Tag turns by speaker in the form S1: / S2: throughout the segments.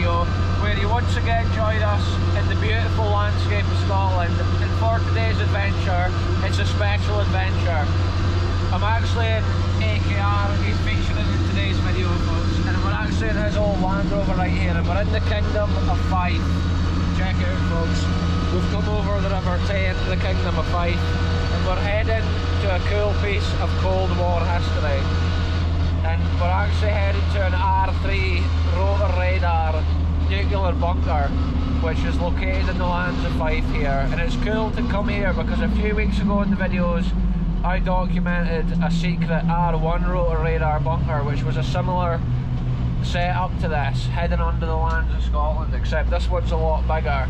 S1: video where you once again join us in the beautiful landscape of Scotland. And for today's adventure, it's a special adventure. I'm actually in AKR, he's featuring in today's video, folks, and we're actually in his old Land Rover right here, and we're in the Kingdom of Fife. Check it out, folks. We've come over the River Tay into the Kingdom of Fife, and we're heading to a cool piece of Cold War history. And we're actually heading to an R3 rotor radar nuclear bunker, which is located in the lands of Fife here. And it's cool to come here because a few weeks ago in the videos I documented a secret R1 rotor radar bunker, which was a similar setup to this, heading under the lands of Scotland, except this one's a lot bigger.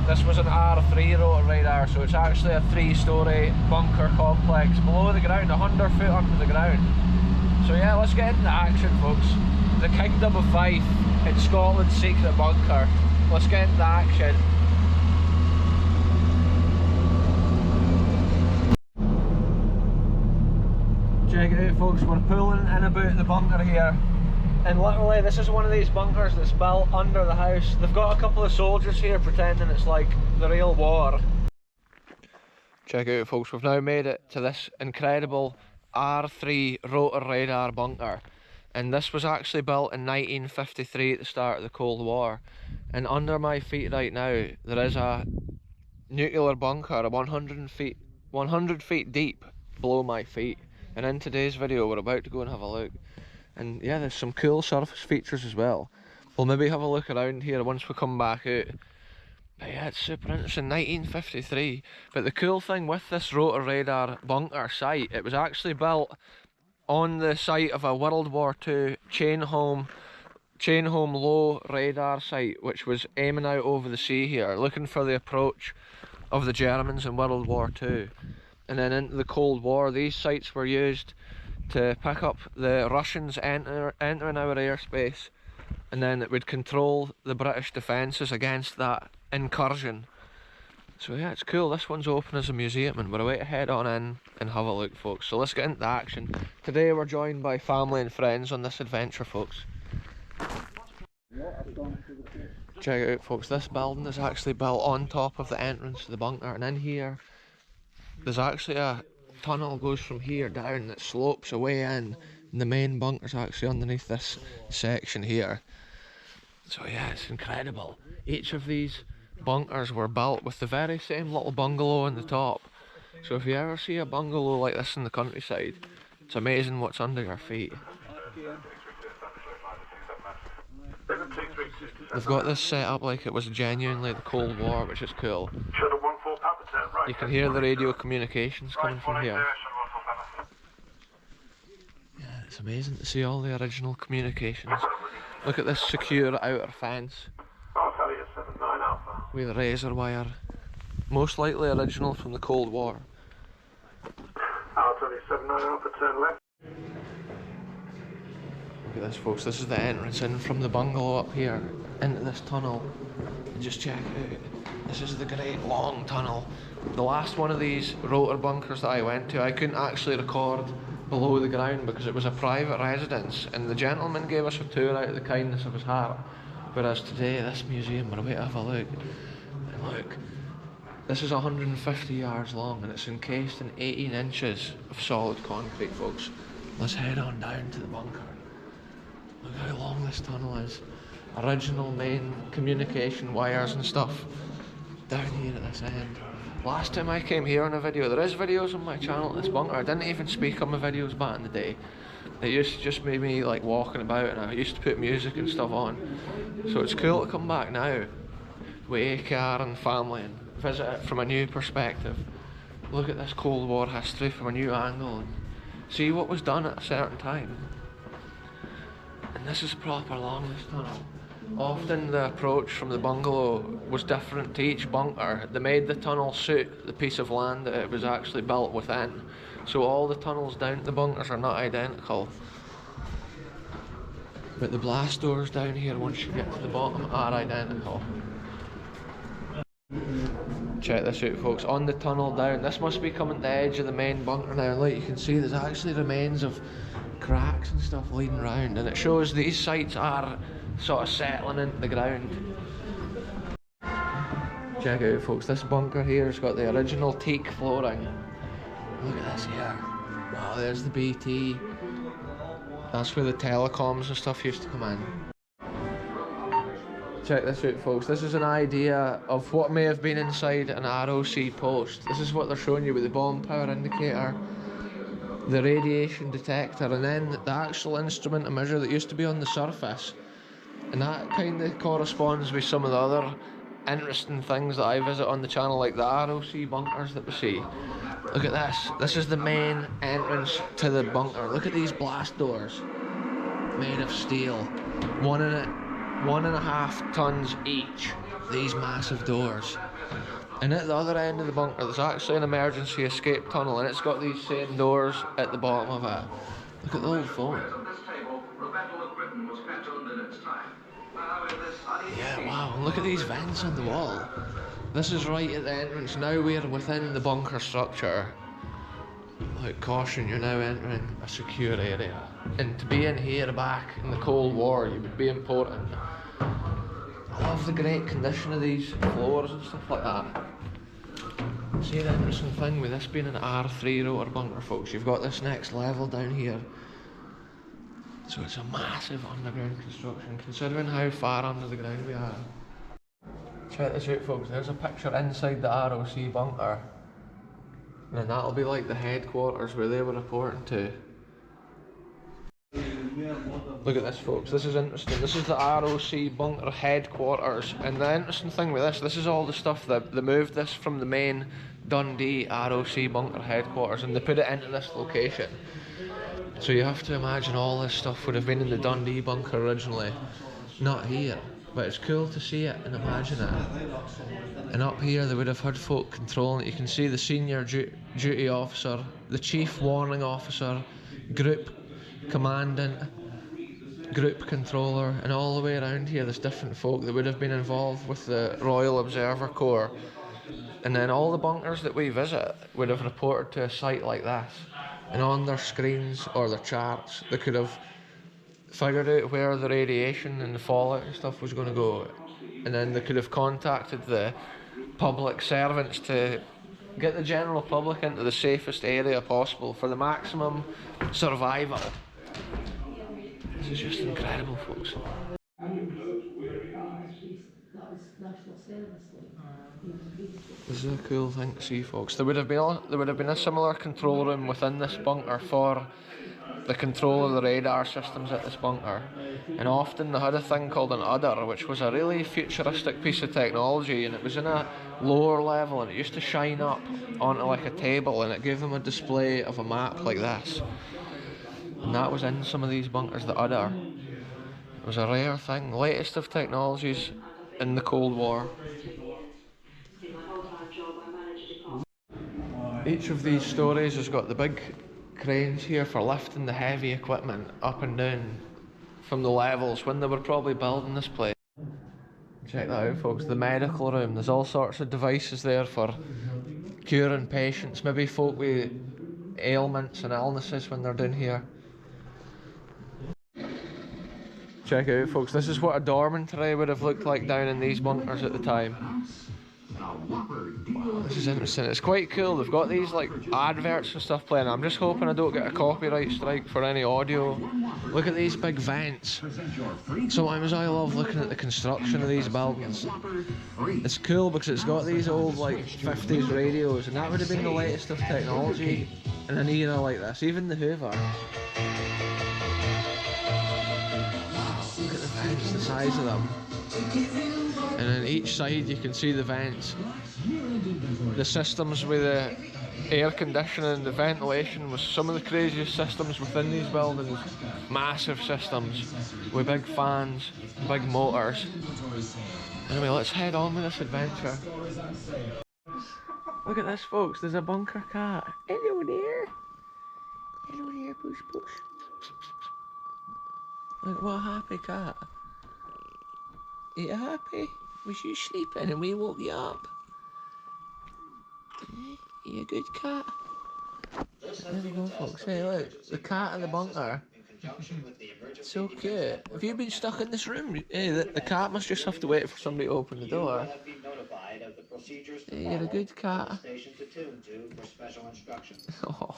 S1: This was an R3 rotor radar, so it's actually a 3-storey bunker complex below the ground, 100 foot under the ground. So yeah, let's get into action, folks. The Kingdom of Fife in Scotland's secret bunker. Let's get into action. Check it out, folks, we're pulling in about the bunker here, and literally this is one of these bunkers that's built under the house. They've got a couple of soldiers here pretending it's like the real war. Check it out, folks, we've now made it to this incredible R3 rotor radar bunker, and this was actually built in 1953 at the start of the Cold War. And under my feet right now there is a nuclear bunker 100 feet deep below my feet. And in today's video we're about to go and have a look, and yeah, there's some cool surface features as well. We'll maybe have a look around here once we come back out. But yeah, it's super interesting, 1953. But the cool thing with this rotor radar bunker site, it was actually built on the site of a World War II chain home low radar site, which was aiming out over the sea here, looking for the approach of the Germans in World War II. And then into the Cold War, these sites were used to pick up the Russians entering our airspace, and then it would control the British defences against that incursion. So yeah, it's cool. This one's open as a museum, and we're about to head on in and have a look, folks. So let's get into the action. Today we're joined by family and friends on this adventure, folks. Check it out, folks. This building is actually built on top of the entrance to the bunker, and in here there's actually a tunnel goes from here down that slopes away in, and the main bunker's actually underneath this section here. So yeah, it's incredible. Each of these bunkers were built with the very same little bungalow on the top. So if you ever see a bungalow like this in the countryside, it's amazing what's under your feet. They've got this set up like it was genuinely the Cold War, which is cool. You can hear the radio communications coming from here. Yeah, it's amazing to see all the original communications. Look at this secure outer fence with razor wire. Most likely original from the Cold War. Look at this, folks, this is the entrance in from the bungalow up here into this tunnel. And just check it out. This is the great long tunnel. The last one of these rotor bunkers that I went to, I couldn't actually record below the ground because it was a private residence, and the gentleman gave us a tour out of the kindness of his heart. Whereas today, this museum, we're about to have a look. And look, this is 150 yards long, and it's encased in 18 inches of solid concrete, folks. Let's head on down to the bunker. Look how long this tunnel is. Original main communication wires and stuff down here at this end. Last time I came here on a video, there is videos on my channel at this bunker. I didn't even speak on my videos back in the day. It used to just make me like walking about, and I used to put music and stuff on. So it's cool to come back now with AKR and family and visit it from a new perspective. Look at this Cold War history from a new angle and see what was done at a certain time. And this is proper long, this tunnel. Often the approach from the bungalow was different to each bunker. They made the tunnel suit the piece of land that it was actually built within. So all the tunnels down to the bunkers are not identical. But the blast doors down here, once you get to the bottom, are identical. Check this out, folks. On the tunnel down, this must be coming to the edge of the main bunker now. Like you can see, there's actually remains of cracks and stuff leading round, and it shows these sites are sort of settling into the ground. Check out, folks, this bunker here has got the original teak flooring. Look at this here. Wow, there's the BT. That's where the telecoms and stuff used to come in. Check this out, folks. This is an idea of what may have been inside an ROC post. This is what they're showing you with the bomb power indicator, the radiation detector, and then the actual instrument to measure that used to be on the surface. And that kind of corresponds with some of the other interesting things that I visit on the channel, like the ROC bunkers that we see. Look at this. This is the main entrance to the bunker. Look at these blast doors, made of steel. 1.5 tons each. These massive doors. And at the other end of the bunker, there's actually an emergency escape tunnel, and it's got these same doors at the bottom of it. Look at the old phone. Yeah, wow, and look at these vents on the wall. This is right at the entrance. Now we're within the bunker structure. Like, caution, you're now entering a secure area. And to be in here back in the Cold War, you would be important. I love the great condition of these floors and stuff like that. See, the interesting thing with this being an R3 rotor bunker, folks, you've got this next level down here. So it's a massive underground construction, considering how far under the ground we are. Check this out, folks. There's a picture inside the ROC bunker. And that'll be like the headquarters where they were reporting to. Look at this, folks. This is interesting. This is the ROC bunker headquarters. And the interesting thing with this is all the stuff that they moved this from the main Dundee ROC bunker headquarters and they put it into this location. So you have to imagine all this stuff would have been in the Dundee bunker originally, not here. But it's cool to see it and imagine it. And up here they would have had folk controlling it. You can see the senior duty officer, the chief warning officer, group commandant, group controller, and all the way around here there's different folk that would have been involved with the Royal Observer Corps. And then all the bunkers that we visit would have reported to a site like this. And on their screens or their charts they could have figured out where the radiation and the fallout and stuff was going to go, and then they could have contacted the public servants to get the general public into the safest area possible for the maximum survival. This is just incredible, folks. This is a cool thing to see, folks. There would have been a similar control room within this bunker for the control of the radar systems at this bunker, and often they had a thing called an udder, which was a really futuristic piece of technology, and it was in a lower level and it used to shine up onto like a table and it gave them a display of a map like this. And that was in some of these bunkers, the udder. It was a rare thing, latest of technologies in the Cold War. Each of these stories has got the big cranes here for lifting the heavy equipment up and down from the levels when they were probably building this place. Check that out, folks, the medical room. There's all sorts of devices there for curing patients, maybe folk with ailments and illnesses when they're down here. Check it out, folks, this is what a dormitory would have looked like down in these bunkers at the time. Wow, this is interesting. It's quite cool. They've got these like adverts and stuff playing. I'm just hoping I don't get a copyright strike for any audio. Look at these big vents. Sometimes I love looking at the construction of these buildings. It's cool because it's got these old like 50s radios, and that would have been the latest of technology in an era like this. Even the Hoover. Wow, look at the vents, the size of them. And on each side you can see the vents. The systems with the air conditioning, the ventilation was some of the craziest systems within these buildings. Massive systems with big fans, big motors. Anyway, let's head on with this adventure. Look at this, folks, there's a bunker cat. Hello there. Hello there, push push. Look, what a happy cat. Are you happy? Was you sleeping and we woke you up? Are you a good cat? There we go, folks. Hey, look, the cat in the bunker So cute. Have you been stuck in this room? Hey, the cat must just have to wait for somebody to open the door. Hey, you're a good cat. Oh,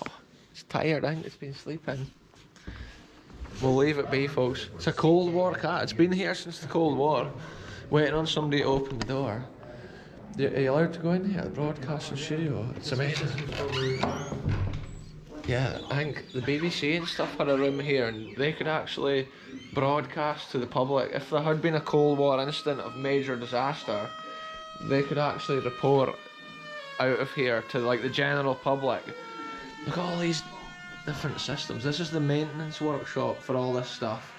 S1: it's tired, I think it's been sleeping. We'll leave it be, folks. It's a Cold War cat. It's been here since the Cold War, waiting on somebody to open the door. Are you allowed to go in here? The broadcasting studio. It's amazing. Yeah, I think the BBC and stuff had a room here, and they could actually broadcast to the public. If there had been a Cold War incident of major disaster, they could actually report out of here to like the general public. Look at all these different systems. This is the maintenance workshop for all this stuff.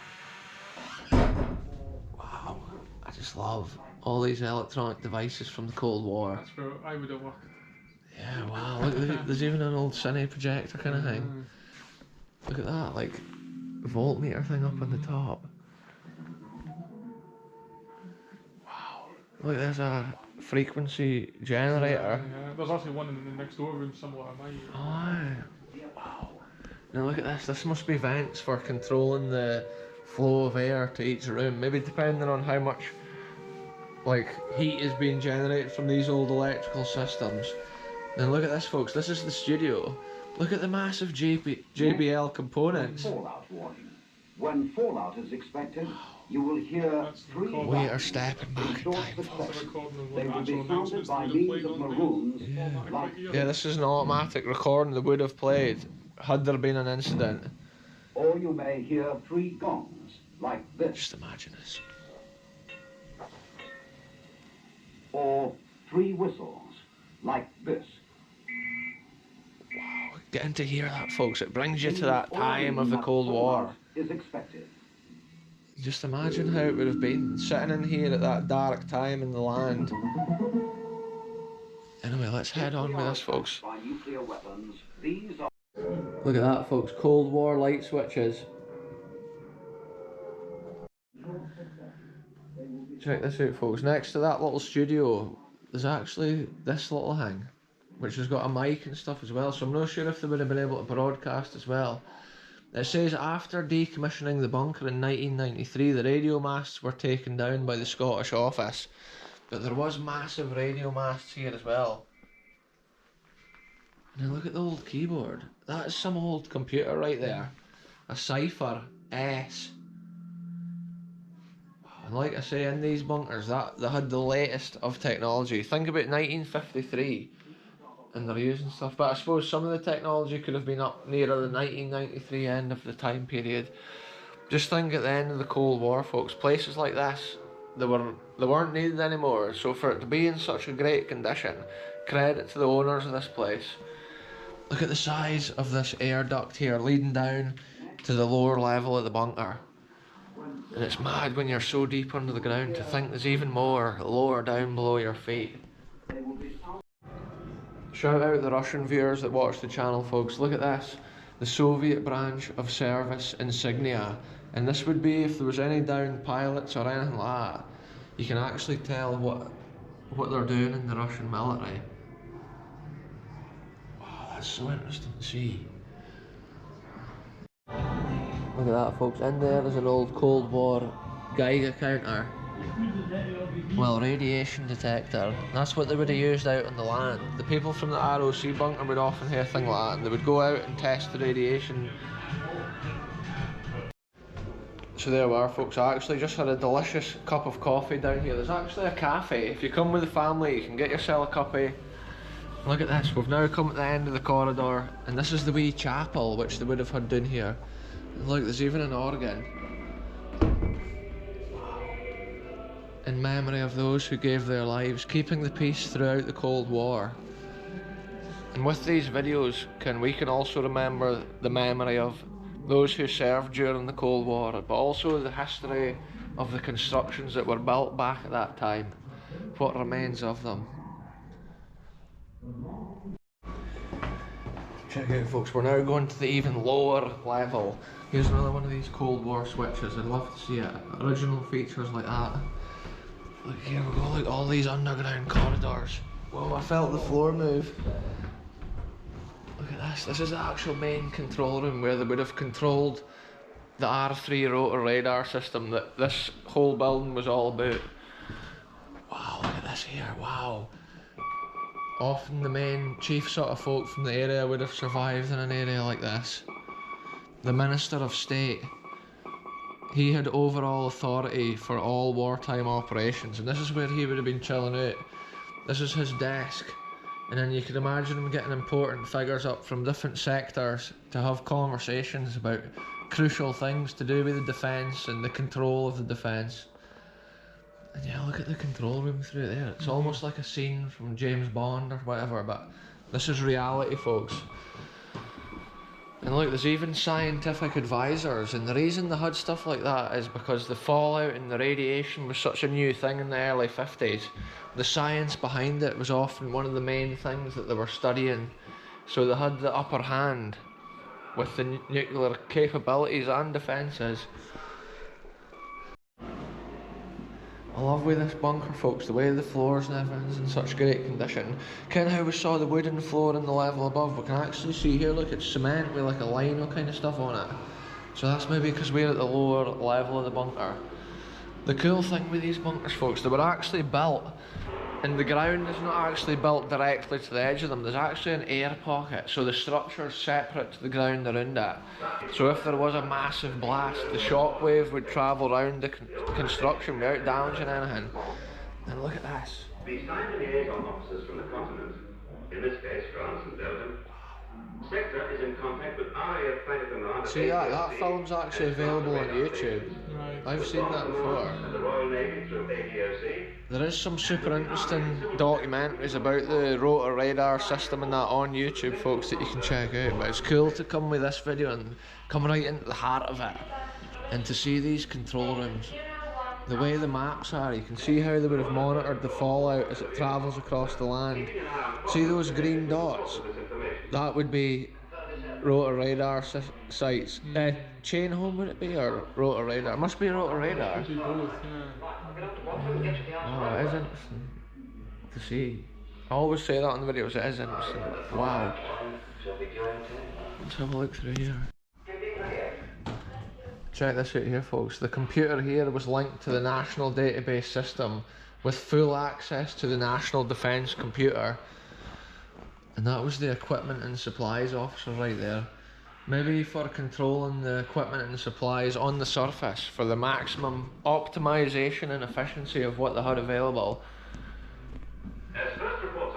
S1: Wow, I just love all these electronic devices from the Cold War.
S2: That's where I would have worked.
S1: Yeah, wow, look, there's even an old cine projector kind of thing. Look at that, like, voltmeter thing up on the top. Wow, look, there's a frequency generator.
S2: Yeah, there's actually one in the next door room similar to mine.
S1: Oh, wow. Now look at this must be vents for controlling the flow of air to each room, maybe depending on how much like heat is being generated from these old electrical systems. Then look at this, folks, this is the studio. Look at the massive JBL components.
S3: Fallout warning. When fallout is expected, you will hear three
S1: We are stepping back in time.
S3: They will be sounded by means of maroons.
S1: Yeah, this is an automatic recording that would have played had there been an incident.
S3: Or you may hear three gongs, like this.
S1: Just imagine this.
S3: Or three whistles, like this.
S1: Wow, getting to hear that, folks, it brings you to that time of the Cold War.
S3: Is expected.
S1: Just imagine how it would have been sitting in here at that dark time in the land. Anyway, let's head on with this, folks.
S3: By nuclear weapons, these are
S1: Look at that, folks, Cold War light switches. Check this out, folks. Next to that little studio, there's actually this little thing, which has got a mic and stuff as well, so I'm not sure if they would have been able to broadcast as well. It says after decommissioning the bunker in 1993, the radio masts were taken down by the Scottish office, but there was massive radio masts here as well. Now look at the old keyboard. That is some old computer right there. A Cipher S. And like I say, in these bunkers, they had the latest of technology. Think about 1953, and they're using stuff. But I suppose some of the technology could have been up nearer the 1993 end of the time period. Just think at the end of the Cold War, folks, places like this, they weren't needed anymore. So for it to be in such a great condition, credit to the owners of this place. Look at the size of this air duct here leading down to the lower level of the bunker. And it's mad when you're so deep under the ground to think there's even more lower down below your feet. Shout out the Russian viewers that watch the channel, folks. Look at this. The Soviet branch of service insignia. And this would be if there was any downed pilots or anything like that. You can actually tell what they're doing in the Russian military. That's so interesting to see. Look at that, folks. In there is an old Cold War Geiger counter. Well, radiation detector. That's what they would have used out on the land. The people from the ROC bunker would often hear a thing like that, and they would go out and test the radiation. So there we are, folks. I actually just had a delicious cup of coffee down here. There's actually a cafe. If you come with the family, you can get yourself a cuppa. Look at this, we've now come at the end of the corridor, and this is the wee chapel which they would have had down here. And look, there's even an organ. In memory of those who gave their lives, keeping the peace throughout the Cold War. And with these videos, we can also remember the memory of those who served during the Cold War, but also the history of the constructions that were built back at that time, what remains of them. Check out, folks, we're now going to the even lower level. Here's another one of these Cold War switches. I'd love to see it. Original features like that. Look, here we go, look, all these underground corridors. Whoa, I felt the floor move. Look at this, this is the actual main control room where they would have controlled the R3 rotor radar system that this whole building was all about. Wow, look at this here, wow. Often the main chief sort of folk from the area would have survived in an area like this. The Minister of State, he had overall authority for all wartime operations, and this is where he would have been chilling out. This is his desk, and then you could imagine him getting important figures up from different sectors to have conversations about crucial things to do with the defence and the control of the defence. And yeah, look at the control room through there. It's almost like a scene from James Bond or whatever, but this is reality, folks. And look, there's even scientific advisors, and the reason they had stuff like that is because the fallout and the radiation was such a new thing in the early 50s. The science behind it was often one of the main things that they were studying, so they had the upper hand with the nuclear capabilities and defences. I love with this bunker, folks, the way the floors and everything's in such great condition. Kind of how we saw the wooden floor in the level above, we can actually see here, look, it's cement with like a lino kind of stuff on it. So that's maybe because we're at the lower level of the bunker. The cool thing with these bunkers, folks, they were actually built, and the ground is not actually built directly to the edge of them. There's actually an air pocket, so the structure's separate to the ground around it. So if there was a massive blast, the shockwave would travel around the construction without damaging anything. And look at this.
S4: The signed liaison officers from the continent, in this case France and Belgium, sector is in contact with RAF Fighter Command.
S1: See that film's actually available on YouTube.
S2: Right.
S1: I've seen that before.
S4: And the Royal Navy through ADOC.
S1: There is some super interesting documentaries about the rotor radar system and that on YouTube, folks, that you can check out. But it's cool to come with this video and come right into the heart of it, and to see these control rooms. The way the maps are, you can see how they would have monitored the fallout as it travels across the land. See those green dots? That would be rotor radar sites. Chain home would it be, or rotor radar? It must be rotor radar.
S2: Both, yeah.
S1: Oh, it is interesting to see. I always say that on the videos, it is interesting. Wow. Let's have a look through here. Check this out here, folks. The computer here was linked to the national database system with full access to the National Defence computer. And that was the equipment and supplies officer right there. Maybe for controlling the equipment and supplies on the surface for the maximum optimisation and efficiency of what they had available.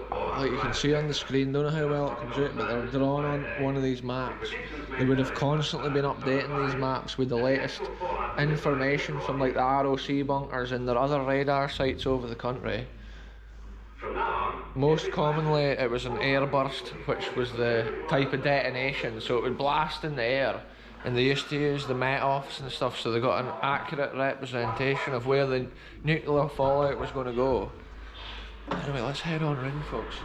S1: Like you can see on the screen, don't know how well it comes out, but they're drawn on one of these maps. They would have constantly been updating these maps with the latest information from like the ROC bunkers and their other radar sites over the country. Most commonly it was an airburst, which was the type of detonation, so it would blast in the air, and they used to use the Met Office and stuff, so they got an accurate representation of where the nuclear fallout was going to go. Anyway, let's head on round, folks.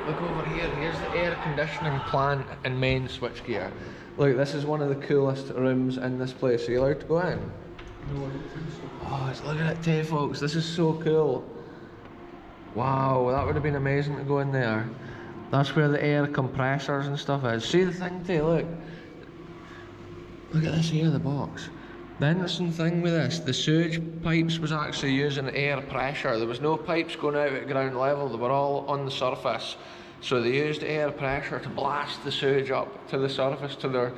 S1: Look over here, here's the air conditioning plant and main switchgear. Look, this is one of the coolest rooms in this place. Are you allowed to go in?
S2: No, I don't think so.
S1: Oh, look at it too, folks, this is so cool. Wow, that would have been amazing to go in there. That's where the air compressors and stuff is. See the thing too, look. Look at this here, the box. The interesting thing with this, the sewage pipes was actually using air pressure. There was no pipes going out at ground level, they were all on the surface. So they used air pressure to blast the sewage up to the surface to their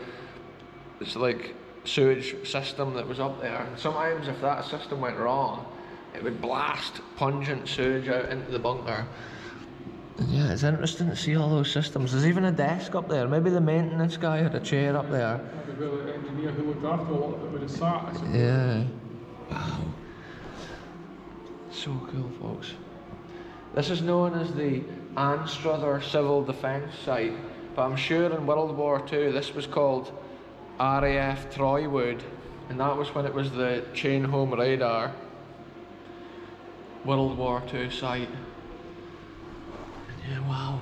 S1: sewage system that was up there. And sometimes if that system went wrong, it would blast pungent sewage out into the bunker. And yeah, it's interesting to see all those systems. There's even a desk up there. Maybe the maintenance guy had a chair up there.
S2: The engineer who looked after a lot of it would have sat.
S1: Yeah. Wow. So cool, folks. This is known as the Anstruther Civil Defence Site, but I'm sure in World War II this was called RAF Troywood, and that was when it was the chain home radar World War II site. Yeah, wow.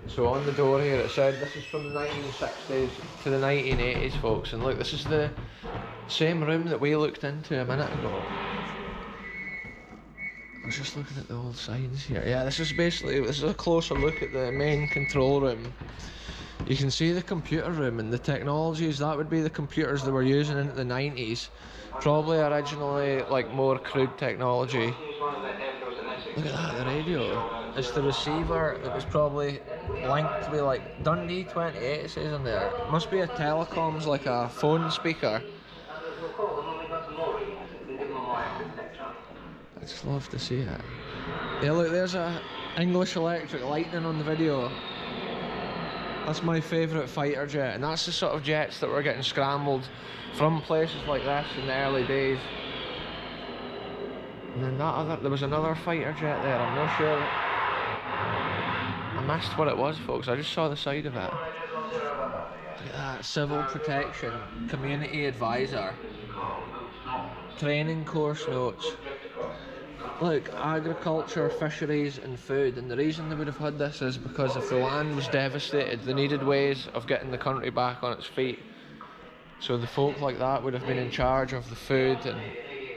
S1: So on the door here it said this is from the 1960s to the 1980s, folks, and look, this is the same room that we looked into a minute ago. I was just looking at the old signs here. Yeah, this is a closer look at the main control room. You can see the computer room and the technologies. That would be the computers they were using in the 90s. Probably originally like more crude technology. Look at that, the radio. It's the receiver that was probably linked with like Dundee 28, it says on there. It must be a telecoms, like a phone speaker. I just love to see it. Yeah, look, there's a English Electric Lightning on the video. That's my favourite fighter jet, and that's the sort of jets that were getting scrambled from places like this in the early days. And then there was another fighter jet there, I'm not sure. I missed what it was, folks, I just saw the side of it. Look at that, civil protection, community advisor, training course notes. Look, agriculture, fisheries and food, and the reason they would have had this is because if the land was devastated, they needed ways of getting the country back on its feet. So the folk like that would have been in charge of the food and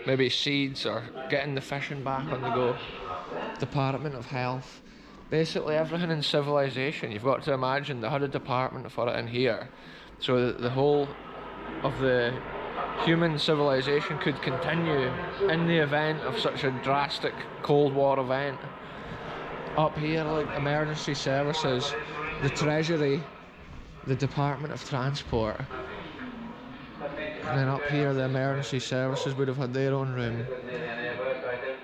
S1: maybe seeds or getting the fishing back on the go. Department of Health. Basically everything in civilization, you've got to imagine they had a department for it in here. So the whole of the human civilization could continue in the event of such a drastic Cold War event. Up here, like emergency services, the Treasury, the Department of Transport, and then up here the emergency services would have had their own room.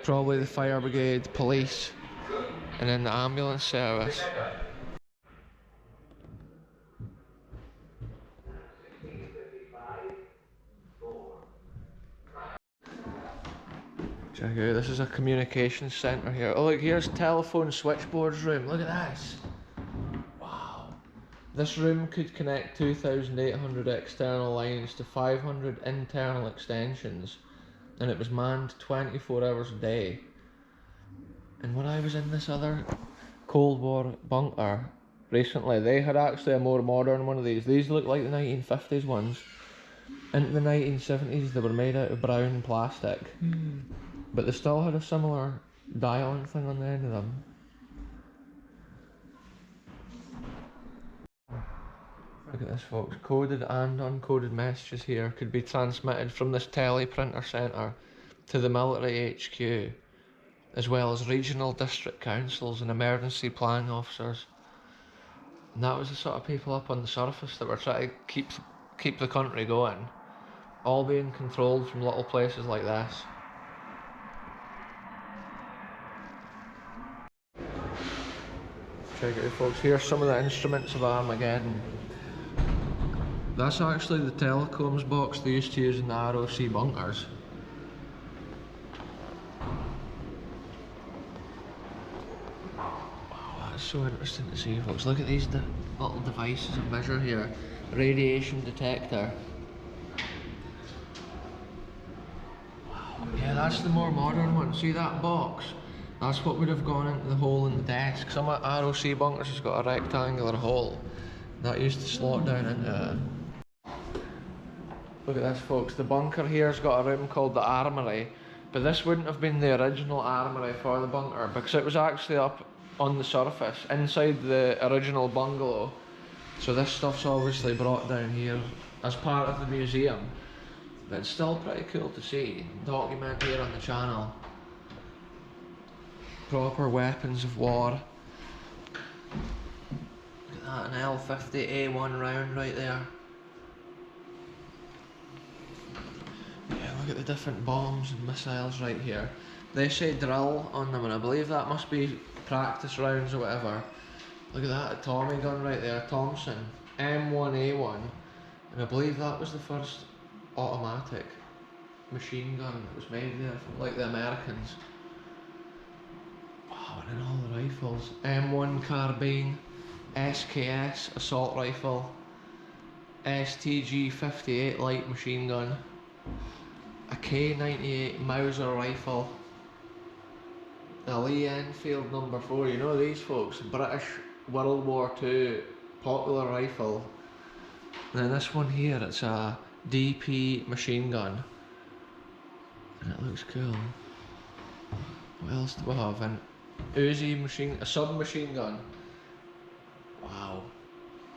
S1: Probably the fire brigade, police, and then the ambulance service. Check out, this is a communications centre here. Oh look, here's telephone switchboards room, look at this. Wow. This room could connect 2,800 external lines to 500 internal extensions, and it was manned 24 hours a day. And when I was in this other Cold War bunker recently, they had actually a more modern one of these. These look like the 1950s ones. In the 1970s they were made out of brown plastic. But they still had a similar dialing thing on the end of them. Look at this, folks. Coded and uncoded messages here could be transmitted from this teleprinter centre to the military HQ, as well as regional district councils and emergency planning officers. And that was the sort of people up on the surface that were trying to keep the country going, all being controlled from little places like this. Check it out, folks, here's some of the instruments of Armageddon. That's actually the telecoms box they used to use in the ROC bunkers. Wow, that's so interesting to see, folks. Look at these little devices of measure here. Radiation detector. Wow, yeah, that's the more modern one. See that box? That's what would have gone into the hole in the desk. Some ROC bunkers has got a rectangular hole. That used to slot down into it. Look at this, folks. The bunker here's got a room called the Armory, but this wouldn't have been the original armory for the bunker because it was actually up on the surface, inside the original bungalow. So this stuff's obviously brought down here as part of the museum. But it's still pretty cool to see. Document here on the channel. Proper weapons of war. Look at that, an L50A1 round right there. Yeah, look at the different bombs and missiles right here. They say drill on them, and I believe that must be practice rounds or whatever. Look at that, a Tommy gun right there, Thompson, M1A1, and I believe that was the first automatic machine gun that was made there from like the Americans. Wow, and then all the rifles, M1 carbine, SKS assault rifle, STG 58 light machine gun, a K98 Mauser rifle, a Lee Enfield number 4, you know these folks, British World War II popular rifle. And then this one here, it's a DP machine gun, and it looks cool. What else do we have? An Uzi machine, a submachine gun. Wow.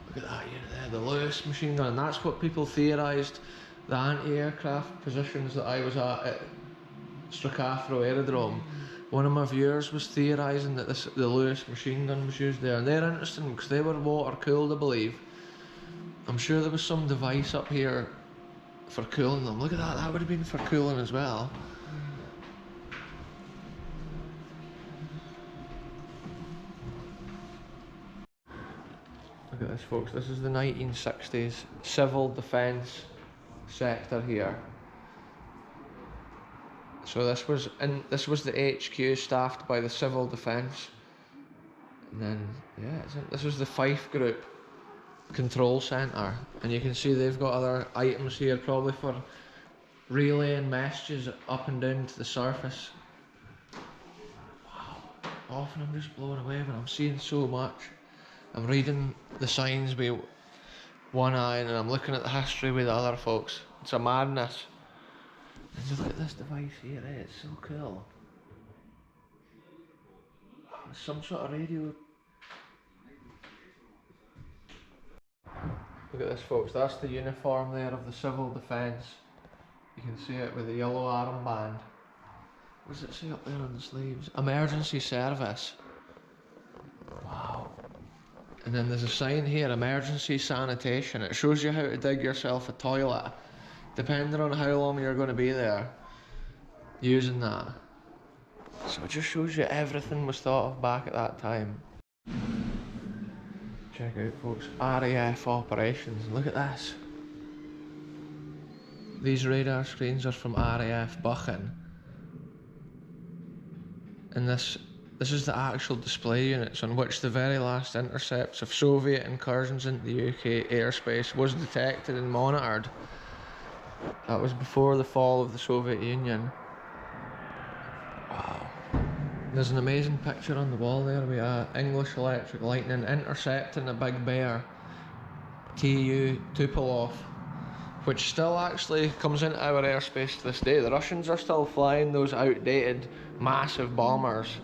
S1: Look at that unit there, the Lewis machine gun, and that's what people theorised the anti-aircraft positions that I was at Stracathro Aerodrome. One of my viewers was theorising that the Lewis machine gun was used there, and they're interesting because they were water cooled, I believe. I'm sure there was some device up here for cooling them. Look at that, that would have been for cooling as well. Look at this, folks, this is the 1960s civil defence sector here. So this was the HQ staffed by the civil defence, and then yeah, this was the Fife Group control centre, and you can see they've got other items here, probably for relaying messages up and down to the surface. Wow, often I'm just blown away when I'm seeing so much. I'm reading the signs with one eye and I'm looking at the history with the other, folks. It's a madness. And just look at this device here, it's so cool. It's some sort of radio. Look at this, folks, that's the uniform there of the civil defence. You can see it with the yellow armband. What does it say up there on the sleeves? Emergency service. Wow. And then there's a sign here, emergency sanitation. It shows you how to dig yourself a toilet, depending on how long you're going to be there using that. So it just shows you everything was thought of back at that time. Check out, folks, RAF operations. Look at this. These radar screens are from RAF Buchan. And this is the actual display units on which the very last intercepts of Soviet incursions into the UK airspace was detected and monitored. That was before the fall of the Soviet Union. Wow. There's an amazing picture on the wall there with English Electric Lightning intercepting a Big Bear Tu Tupolev, which still actually comes into our airspace to this day. The Russians are still flying those outdated massive bombers,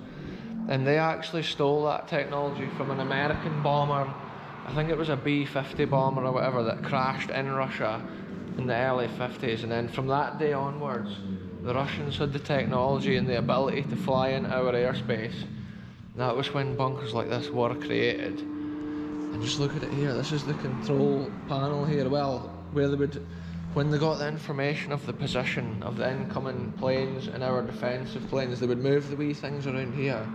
S1: and they actually stole that technology from an American bomber. I think it was a B-50 bomber or whatever that crashed in Russia in the early 50s, and then from that day onwards the Russians had the technology and the ability to fly in our airspace. That was when bunkers like this were created. And just look at it here, this is the control panel here, well, where they would, when they got the information of the position of the incoming planes and our defensive planes, they would move the wee things around here.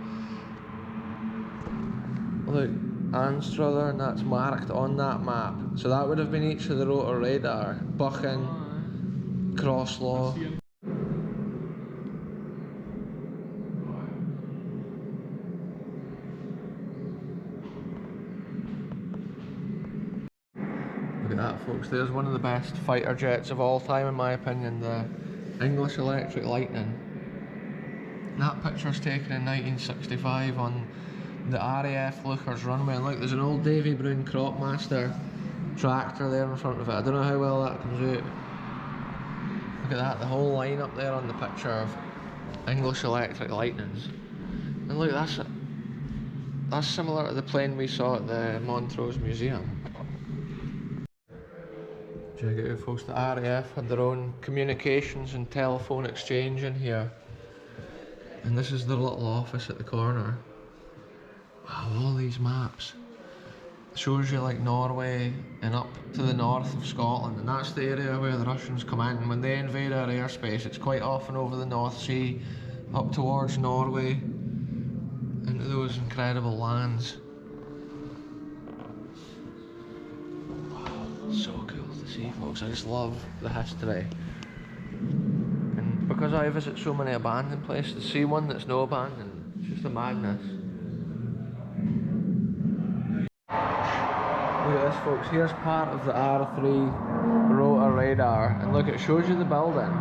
S1: Look, Anstruther, and that's marked on that map. So that would have been each of the rotor radar. Buchan, Crosslaw. Look at that, folks, there's one of the best fighter jets of all time in my opinion, the English Electric Lightning. That picture's taken in 1965 on the RAF Lookers runway, and look, there's an old Davy Brown Cropmaster tractor there in front of it. I don't know how well that comes out. Look at that, the whole line up there on the picture of English Electric Lightnings. And look, that's similar to the plane we saw at the Montrose Museum. Check it out, folks, the RAF had their own communications and telephone exchange in here. And this is their little office at the corner. Wow, all these maps. Shows you like Norway and up to the north of Scotland, and that's the area where the Russians come in. When they invade our airspace, it's quite often over the North Sea, up towards Norway, into those incredible lands. Wow, so cool to see, folks. I just love the history. And because I visit so many abandoned places, to see one that's no abandoned, it's just a madness. Look at this, folks, here's part of the R3 rotor radar, and look, it shows you the building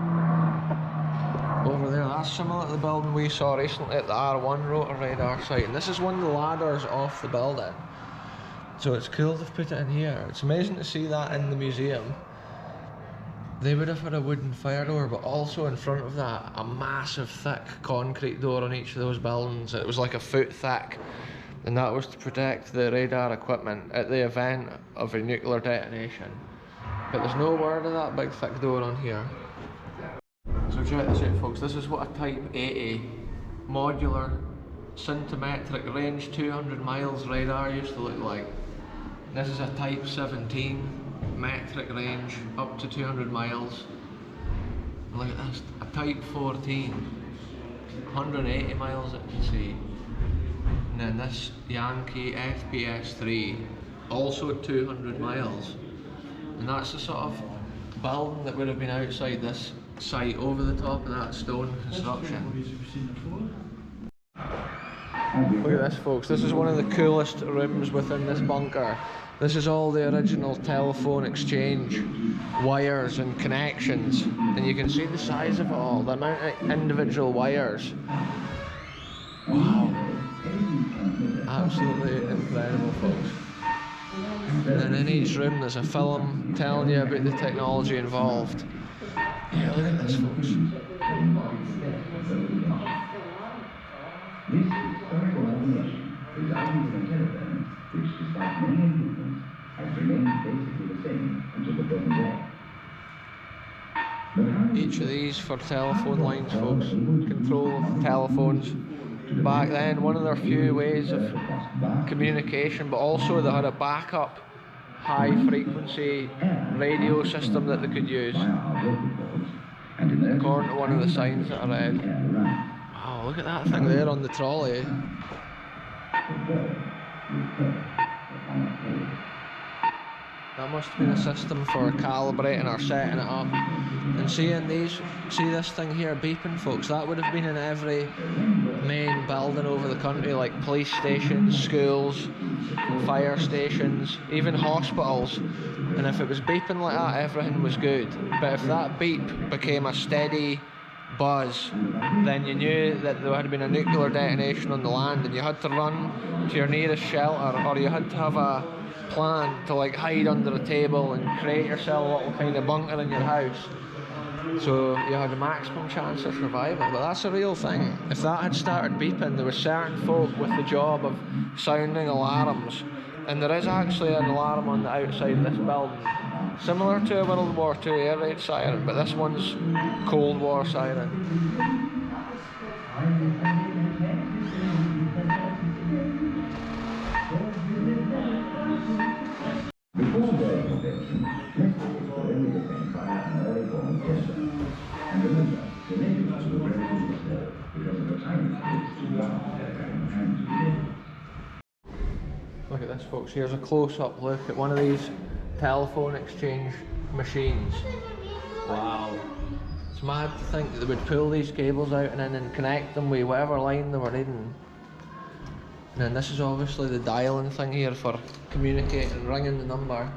S1: over there. That's similar to the building we saw recently at the R1 rotor radar site, and this is one of the ladders off the building. So it's cool to put it in here. It's amazing to see that in the museum. They would have had a wooden fire door, but also in front of that, a massive thick concrete door on each of those buildings. It was like a foot thick. and that was to protect the radar equipment at the event of a nuclear detonation. But there's no word of that big thick door on here. So check this out, folks. This is what a Type 80 modular syntometric range 200 miles radar used to look like. This is a Type 17 metric range up to 200 miles. Look at this, a Type 14, 180 miles it can see. And then this Yankee FPS3, also 200 miles. And that's the sort of building that would have been outside this site over the top of that stone construction. Look at this, folks. This is one of the coolest rooms within this bunker. This is all the original telephone exchange wires and connections, and you can see the size of it all, the amount of individual wires. Wow, absolutely incredible, folks. And then in each room there's a film telling you about the technology involved. Yeah, look at this, folks.
S5: This historic imagination residing in a caravan which, despite many improvements, has remained basically the same until the present day.
S1: Each of these for telephone lines, folks. Control of telephones. Back then, one of their few ways of communication, but also they had a backup high frequency radio system that they could use, according to one of the signs that I read. Wow, look at that thing there on the trolley. That must have been a system for calibrating or setting it up. And see this thing here beeping, folks, that would have been in every main building over the country, like police stations, schools, fire stations, even hospitals. And if it was beeping like that, everything was good. But if that beep became a steady buzz, then you knew that there had been a nuclear detonation on the land, and you had to run to your nearest shelter, or you had to have a plan to like hide under a table and create yourself a little kind of bunker in your house, so you had a maximum chance of survival. But that's a real thing. If that had started beeping, there were certain folk with the job of sounding alarms, and there is actually an alarm on the outside of this building, similar to a World War II air raid siren, but this one's Cold War siren.
S5: Before their invention, messages were only sent by an early form of gesture. And remember, the messages were relatively slow because of the time it takes to draft their hand to deliver.
S1: Look at this, folks. Here's a close-up look at one of these telephone exchange machines. Wow. It's mad to think that they would pull these cables out and then connect them with whatever line they were in. And then this is obviously the dialing thing here for communicating, ringing the number.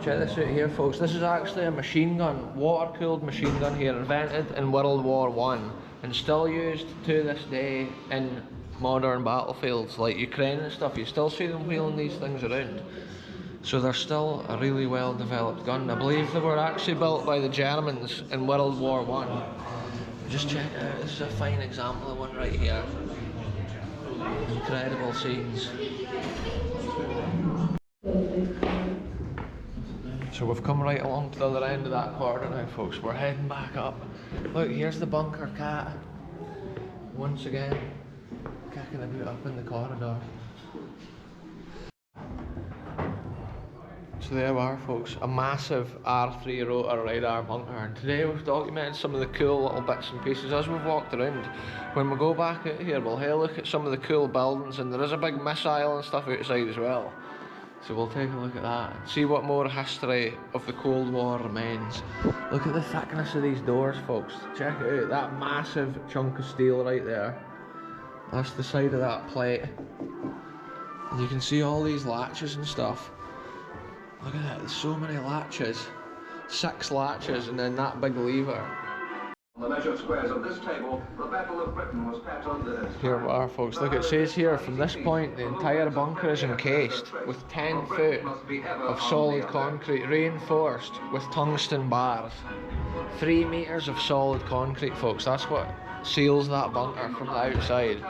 S1: Check this out here, folks. This is actually a machine gun, water-cooled machine gun here, invented in World War I and still used to this day in modern battlefields like Ukraine and stuff. You still see them wheeling these things around. So they're still a really well developed gun. I believe they were actually built by the Germans in World War I. Just check it out, this is a fine example of one right here. Incredible scenes. So we've come right along to the other end of that corridor now, folks. We're heading back up. Look, here's the bunker cat. Once again, kicking about up in the corridor. So there we are, folks, a massive R3 rotor radar bunker, and today we've documented some of the cool little bits and pieces as we've walked around. When we go back out here, we'll have a look at some of the cool buildings, and there is a big missile and stuff outside as well. So we'll take a look at that and see what more history of the Cold War remains. Look at the thickness of these doors, folks. Check it out, that massive chunk of steel right there. That's the side of that plate. And you can see all these latches and stuff. Look at that, there's so many latches. 6 latches and then that big lever.
S6: On the measured squares of this table, the Battle of Britain was patterned in its...
S1: Here we are, folks. Look, it says here, from this point, the entire bunker is encased with 10 foot of solid concrete, reinforced with tungsten bars. 3 meters of solid concrete, folks. That's what seals that bunker from the outside.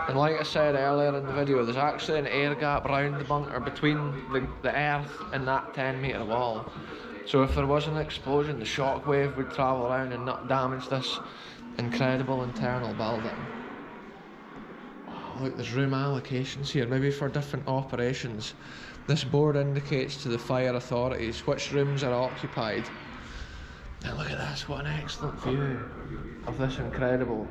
S1: And like I said earlier in the video, there's actually an air gap around the bunker between the earth and that 10-metre wall. So if there was an explosion, the shockwave would travel around and not damage this incredible internal building. Look, there's room allocations here, maybe for different operations. This board indicates to the fire authorities which rooms are occupied. And look at this, what an excellent view of this incredible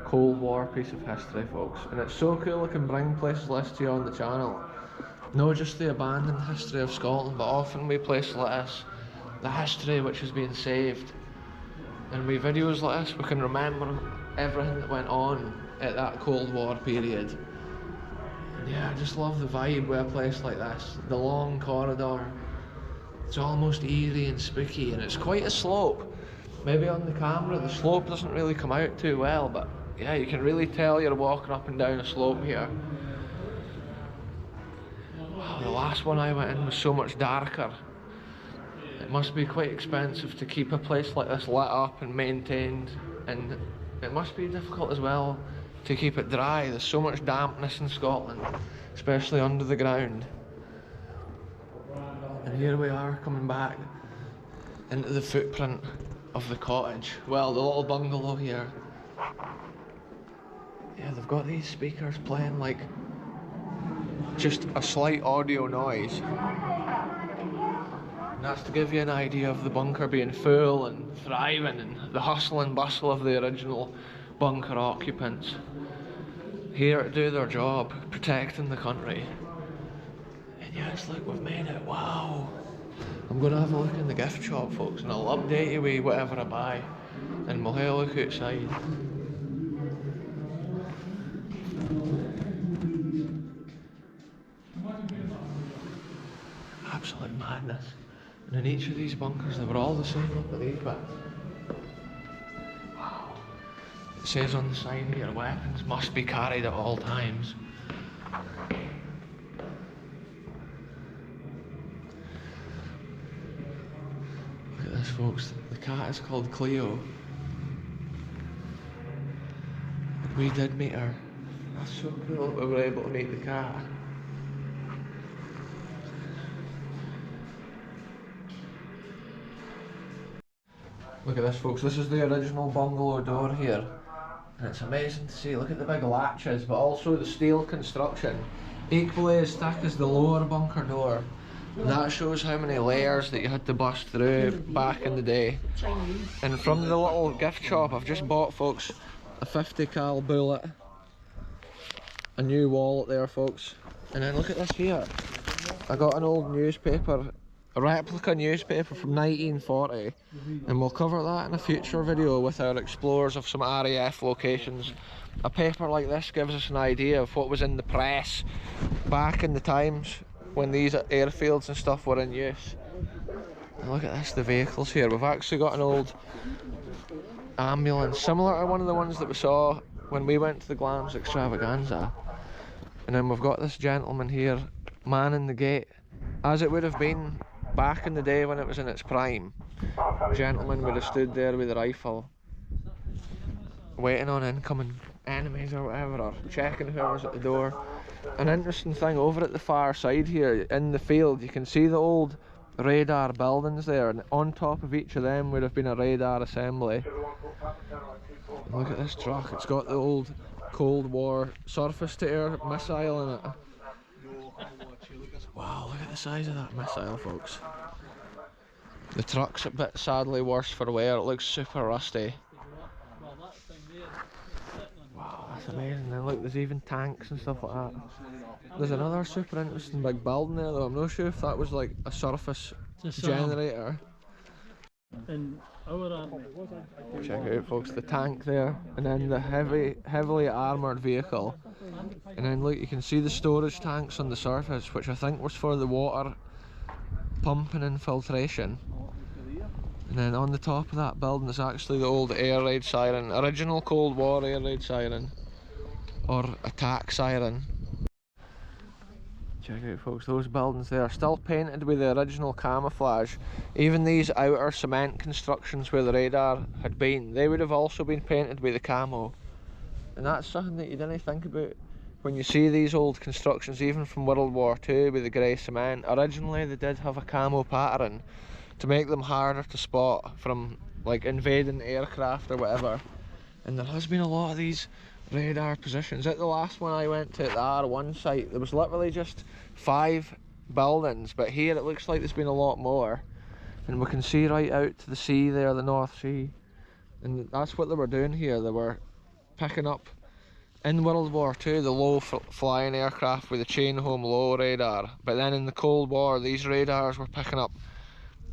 S1: Cold War piece of history, folks. And it's so cool I can bring places like this to you on the channel. Not just the abandoned history of Scotland, but often we places like this, the history which is being saved. And with videos like this, we can remember everything that went on at that Cold War period. And yeah, I just love the vibe with a place like this. The long corridor, it's almost eerie and spooky, and it's quite a slope. Maybe on the camera the slope doesn't really come out too well, but yeah, you can really tell you're walking up and down a slope here. Wow, the last one I went in was so much darker. It must be quite expensive to keep a place like this lit up and maintained, and it must be difficult as well to keep it dry. There's so much dampness in Scotland, especially under the ground. And here we are coming back into the footprint of the cottage. Well, the little bungalow here. Yeah, they've got these speakers playing like just a slight audio noise. And that's to give you an idea of the bunker being full and thriving and the hustle and bustle of the original bunker occupants. Here to do their job, protecting the country. And yes, look, we've made it, wow. I'm going to have a look in the gift shop, folks, and I'll update you with whatever I buy. And we'll have a look outside. Absolute madness. And in each of these bunkers, they were all the same, look at these bits. Wow. It says on the sign here, weapons must be carried at all times. Look at this, folks. The cat is called Cleo. And we did meet her. That's so cool that we were able to meet the cat. Look at this, folks, this is the original bungalow door here, and it's amazing to see. Look at the big latches, but also the steel construction, equally as thick as the lower bunker door. And that shows how many layers that you had to bust through back in the day. And from the little gift shop, I've just bought, folks, a 50 cal bullet, a new wallet there, folks. And then look at this here, I got an old newspaper, a replica newspaper from 1940, and we'll cover that in a future video with our explorers of some RAF locations. A paper like this gives us an idea of what was in the press back in the times when these airfields and stuff were in use. And look at this, the vehicles here. We've actually got an old ambulance, similar to one of the ones that we saw when we went to the Glams extravaganza. And then we've got this gentleman here manning the gate, as it would have been back in the day when it was in its prime. The gentleman would have stood there with a rifle, waiting on incoming enemies or whatever, or checking whoever's at the door. An interesting thing, over at the far side here, in the field, you can see the old radar buildings there, and on top of each of them would have been a radar assembly. And look at this truck, it's got the old Cold War surface-to-air missile in it. Wow, look at the size of that missile, folks. The truck's a bit sadly worse for wear, it looks super rusty. Wow, that's amazing. And look, there's even tanks and stuff like that. There's another super interesting big building there though, I'm not sure if that was like a surface generator.
S7: In our army.
S1: Check it out, folks, the tank there, and then the heavily armoured vehicle. And then look, you can see the storage tanks on the surface, which I think was for the water pumping and filtration. And then on the top of that building is actually the old air raid siren, original Cold War air raid siren, or attack siren. Check out, folks, those buildings there are still painted with the original camouflage. Even these outer cement constructions where the radar had been, they would have also been painted with the camo. And that's something that you didn't think about when you see these old constructions, even from World War II with the grey cement. Originally they did have a camo pattern to make them harder to spot from like invading aircraft or whatever. And there has been a lot of these radar positions. At the last one I went to, at the R1 site, there was literally just 5 buildings, but here it looks like there's been a lot more. And we can see right out to the sea there, the North Sea. And that's what they were doing here. They were picking up, in World War II, the low flying aircraft with the chain home low radar. But then in the Cold War, these radars were picking up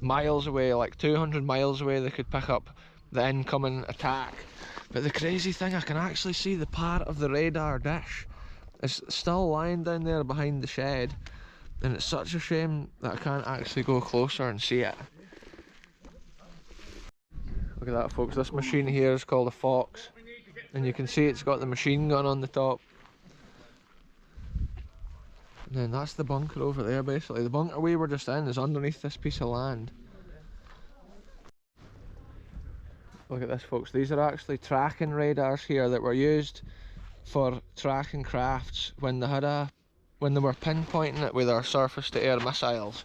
S1: miles away, like 200 miles away, they could pick up the incoming attack. But the crazy thing, I can actually see the part of the radar dish. It's still lying down there behind the shed, and it's such a shame that I can't actually go closer and see it. Look at that, folks, this machine here is called a Fox, and you can see it's got the machine gun on the top. And then that's the bunker over there, basically. The bunker we were just in is underneath this piece of land. Look at this, folks, these are actually tracking radars here that were used for tracking crafts when they were pinpointing it with our surface-to-air missiles.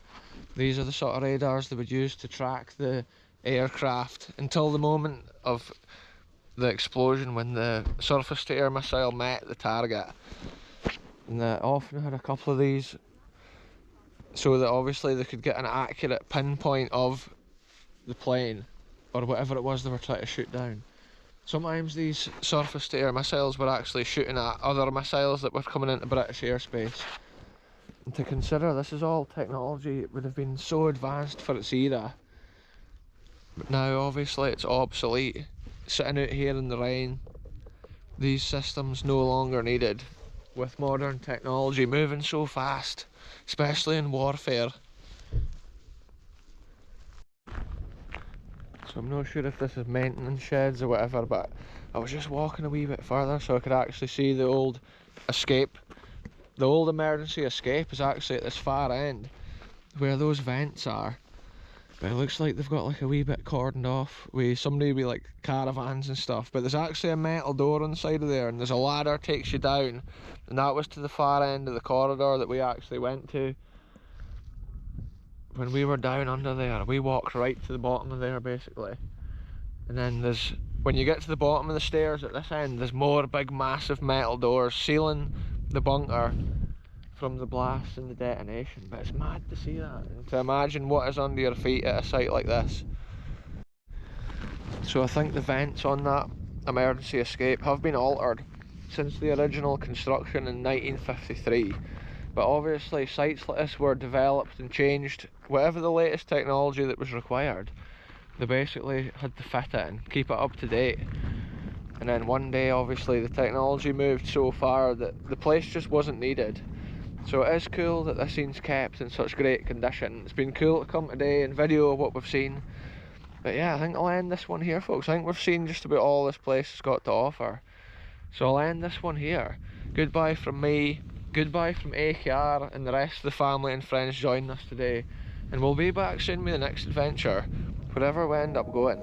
S1: These are the sort of radars they would use to track the aircraft until the moment of the explosion, when the surface-to-air missile met the target. And they often had a couple of these so that obviously they could get an accurate pinpoint of the plane or whatever it was they were trying to shoot down. Sometimes these surface-to-air missiles were actually shooting at other missiles that were coming into British airspace. And to consider, this is all technology, it would have been so advanced for its era. But now obviously it's obsolete. Sitting out here in the rain, these systems no longer needed. With modern technology moving so fast, especially in warfare. So I'm not sure if this is maintenance sheds or whatever, but I was just walking a wee bit further so I could actually see the old escape. The old emergency escape is actually at this far end where those vents are. But it looks like they've got like a wee bit cordoned off with somebody with like caravans and stuff. But there's actually a metal door on the side of there, and there's a ladder takes you down. And that was to the far end of the corridor that we actually went to. When we were down under there, we walked right to the bottom of there basically. And then there's, when you get to the bottom of the stairs at this end, there's more big massive metal doors sealing the bunker from the blast and the detonation. But it's mad to see that and to imagine what is under your feet at a site like this. So I think the vents on that emergency escape have been altered since the original construction in 1953. But obviously sites like this were developed and changed, whatever the latest technology that was required, they basically had to fit it and keep it up to date. And then one day obviously the technology moved so far that the place just wasn't needed. So it is cool that this scene's kept in such great condition. It's been cool to come today and video what we've seen. But yeah, I think I'll end this one here, folks. I think we've seen just about all this place has got to offer. So I'll end this one here. Goodbye from me, goodbye from AKR and the rest of the family and friends joining us today. And we'll be back soon with the next adventure, wherever we end up going.